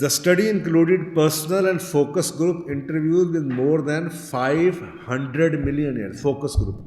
The study included personal and focus group interviews with more than 500 millionaires. Focus group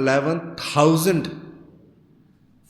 11,000।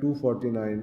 249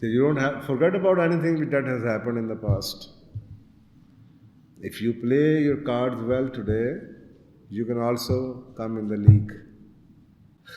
So you don't have forget about anything that has happened in the past. If you play your cards well today, you can also come in the league.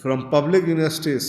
from public universities,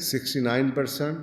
69%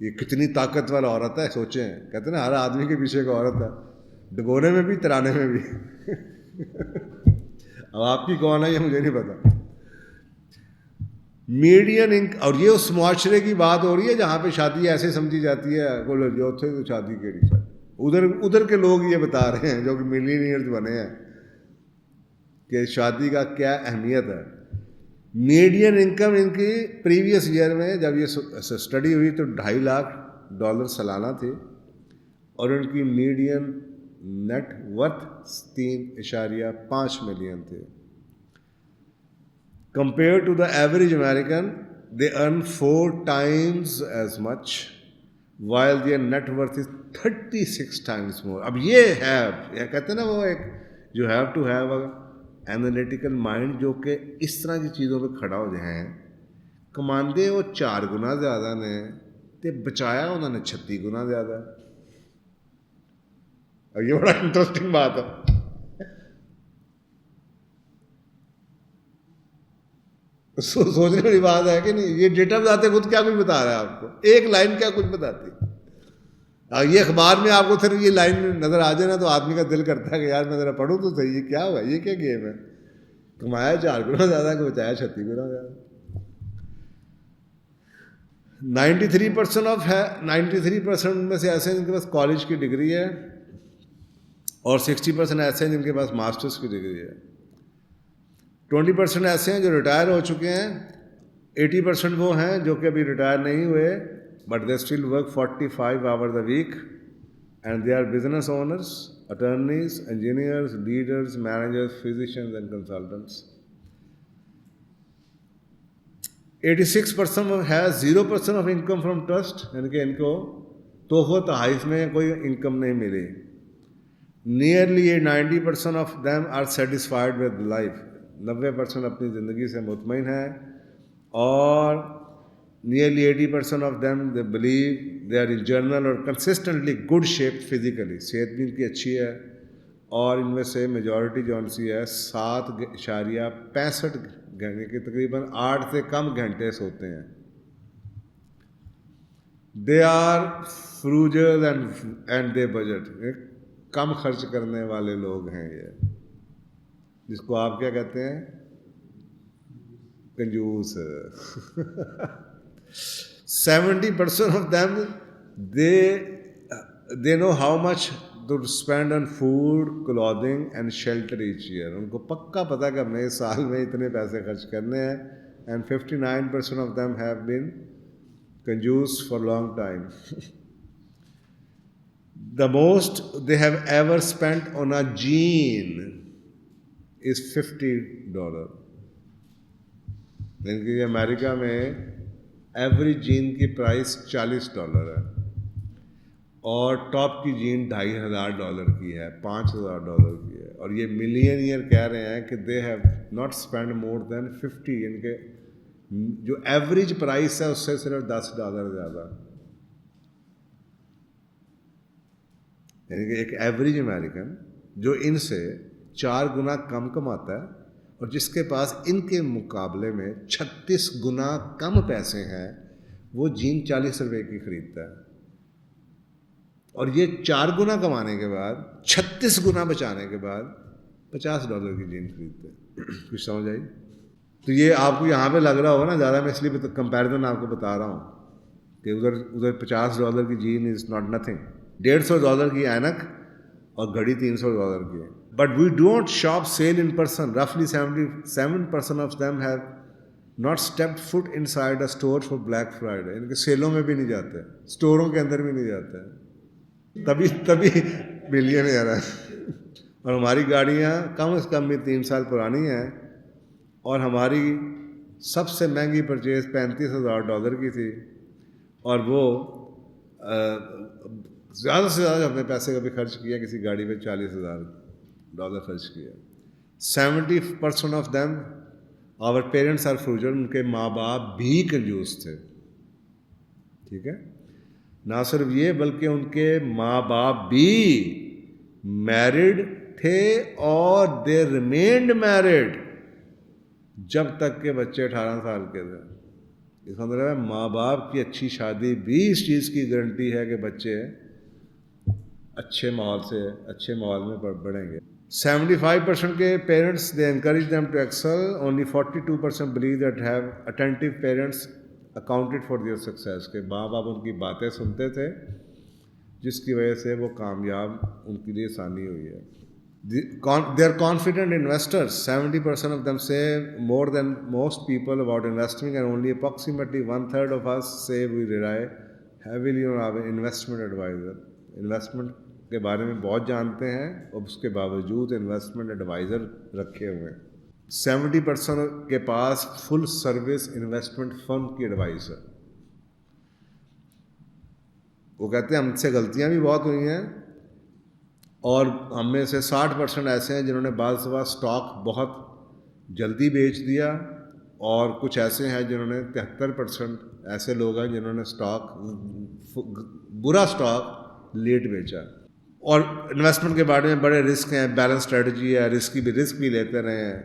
یہ کتنی طاقت والا عورت ہے, سوچیں. کہتے ہیں نا ہر آدمی کے پیچھے ایک عورت ہے, ڈگونے میں بھی ترانے میں بھی. اب آپ کی کون ہے یہ مجھے نہیں پتا. میڈین اور یہ اس معاشرے کی بات ہو رہی ہے جہاں پہ شادی ایسے سمجھی جاتی ہے, بولو جو تھے تو شادی کیڑی شادی. ادھر کے لوگ یہ بتا رہے ہیں جو کہ ملینئرز بنے ہیں کہ شادی کا کیا اہمیت ہے. میڈین انکم ان کی پریویس ایئر میں جب یہ اسٹڈی ہوئی تو $2.5 لاکھ سالانہ تھی, اور ان کی میڈین نیٹ ورتھ 3.5 ملین تھے. Compared to the average American, they earn 4 times as much, while their net worth is 36 times more. اب یہ کہتے ہیں نا وہ ایک you have to have a analytical mind جو کہ اس طرح کی چیزوں پہ کھڑا ہو جائیں. کماندے وہ 4 گنا زیادہ نے تے بچایا انہوں نے 36 گنا زیادہ. اور یہ بڑا انٹرسٹنگ بات ہے. سوچنے والی بات ہے کہ نہیں. یہ ڈیٹا بتاتے خود کیا کچھ بتا رہا ہے آپ کو, ایک لائن کیا کچھ بتاتی. یہ اخبار میں آپ کو صرف یہ لائن نظر آ جائے نا تو آدمی کا دل کرتا ہے کہ یار میں ذرا پڑھوں تو صحیح, یہ کیا ہوا, یہ کیا گیم ہے. کمایا 4 گنا زیادہ کہ بچایا 36 گنا زیادہ. 93% میں سے ایسے ہیں جن کے پاس کالج کی ڈگری ہے, اور 60% ایسے ہیں جن کے پاس ماسٹرز کی ڈگری ہے. 20% ایسے ہیں جو ریٹائر ہو چکے ہیں. 80% وہ ہیں جو کہ ابھی ریٹائر نہیں ہوئے, but they still work 45 hours a week, and they are business owners, attorneys, engineers, leaders, managers, physicians and consultants. 86% has 0% of income from trust, یعنی کہ ان کو تحفہ تحائف میں کوئی انکم نہیں ملی. Nearly 90% of them are satisfied with life. 90% اپنی زندگی سے مطمئن ہیں, اور nearly 80% of them they believe they are in general or consistently good shape physically. صحت بھی ان کی اچھی ہے, اور ان میں سے میجورٹی جو ان سی ہے 7.65 گھنٹے کے تقریباً 8 سے کم گھنٹے سوتے ہیں. They are frugal and they budget, کم خرچ کرنے والے لوگ ہیں یہ, جس کو آپ کیا کہتے ہیں, کنجوس. 70% of them they know how much to spend on food, clothing and shelter each year. ان کو پکا پتا کہ ہم نے اس سال میں اتنے پیسے خرچ کرنے ہیں. and 59% of them have been کنجوس for long time. The most they have ever spent on a jean is $50. یعنی کہ امریکہ میں ایوریج جین کی پرائس $40 ہے, اور ٹاپ کی جین $2,500 کی ہے, $5,000 کی ہے. اور یہ ملینئر کہہ رہے ہیں کہ they have not spend more than 50, یعنی کہ جو ایوریج پرائس ہے اس سے صرف $10 زیادہ. یعنی کہ ایک ایوریج امریکن جو ان سے 4 گنا کم کماتا ہے, اور جس کے پاس ان کے مقابلے میں 36 گنا کم پیسے ہیں, وہ جین $40 کی خریدتا ہے. اور یہ 4 گنا کمانے کے بعد 36 گنا بچانے کے بعد $50 کی جین خریدتے ہیں. کچھ سمجھ آئی؟ تو یہ آپ کو یہاں پہ لگ رہا ہوگا نا زیادہ, میں اس لیے کمپیریزن آپ کو بتا رہا ہوں کہ ادھر $50 کی جین از ناٹ نتھنگ. $150 کی اینک اور گھڑی $300 کی ہے. But we don't shop sale in person. Roughly 77% of them have not stepped foot inside a store for Black Friday. ان کے سیلوں میں بھی نہیں جاتے, اسٹوروں کے اندر بھی نہیں جاتے, تبھی ملینئر ہے. اور ہماری گاڑیاں کم از کم بھی 3 سال پرانی ہیں, اور ہماری سب سے مہنگی پرچیز $35,000 کی تھی, اور وہ زیادہ سے زیادہ اپنے پیسے کا بھی خرچ کیا کسی گاڑی پہ $40,000 خرچ کیا. 70% of them our parents are frugal. ان کے ماں باپ بھی کنجوس تھے. ٹھیک ہے, نہ صرف یہ بلکہ ان کے ماں باپ بھی میرڈ تھے, اور دے ریمینڈ میرڈ جب تک کہ بچے 18 سال کے تھے. اس کا مطلب ہے ماں باپ کی اچھی شادی بھی اس چیز کی گارنٹی ہے کہ بچے اچھے ماحول میں بڑھیں گے. 75% کے parents they encourage them to excel. Only 42% believe that have attentive parents accounted for their success. کہ ماں باپ ان کی باتیں سنتے تھے جس کی وجہ سے وہ کامیاب ان کے لیے آسانی ہوئی ہے. They are confident investors. 70% of them say more than most people about investing, and only approximately 1/3 of us say we rely heavily on our investment advisor. Investment کے بارے میں بہت جانتے ہیں اور اس کے باوجود انویسٹمنٹ ایڈوائزر رکھے ہوئے ہیں. 70% کے پاس فل سروس انویسٹمنٹ فرم کی ایڈوائس ہے. وہ کہتے ہیں ہم سے غلطیاں بھی بہت ہوئی ہیں اور ہم میں سے 60% ایسے ہیں جنہوں نے بعض دفعہ اسٹاک بہت جلدی بیچ دیا, اور کچھ ایسے ہیں جنہوں نے 73% ایسے لوگ ہیں جنہوں نے برا اسٹاک لیٹ بیچا. اور انویسٹمنٹ کے بارے میں بڑے رسک ہیں, بیلنس اسٹریٹجی ہے, رسک بھی لیتے رہے ہیں.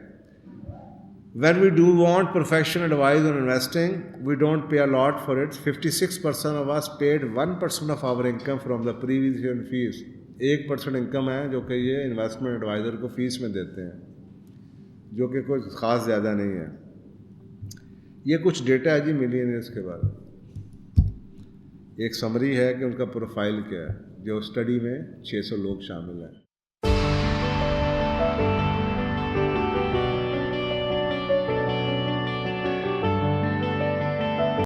When we do want professional advice on investing, we don't pay a lot for it. 56% of us paid 1% of our income from the previous year in fees. 1% income ہے جو کہ یہ investment advisor کو face میں دیتے ہیں, جو کہ کوئی خاص زیادہ نہیں ہے. یہ کچھ ڈیٹا ہے جی ملینئرز کے بارے میں. ایک سمری ہے کہ ان کا پروفائل کیا ہے. جو اسٹڈی میں 600 لوگ شامل ہیں.